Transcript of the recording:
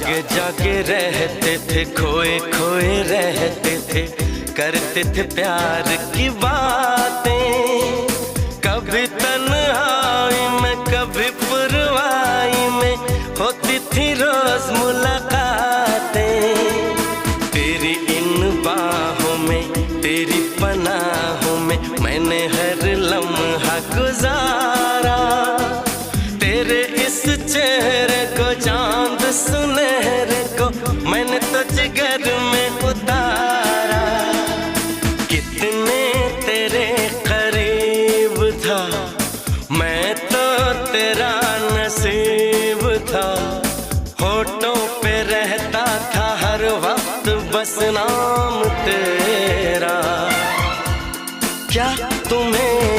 जागे जागे रहते थे, खोए खोए रहते थे, करते थे प्यार की बातें। कभी तन्हाई में कभी पुरवाई में होती थी रोज मुलाकातें। तेरी इन बाहों में तेरी पनाहों में मैंने हर लम्हा गुजारा। तेरे इस चेहरे को चांद सुनहरे को मैंने तो जिगर में उतारा। कितने तेरे करीब था मैं तो तेरा नसीब था। होठों पे रहता था हर वक्त बस नाम तेरा। क्या तुम्हें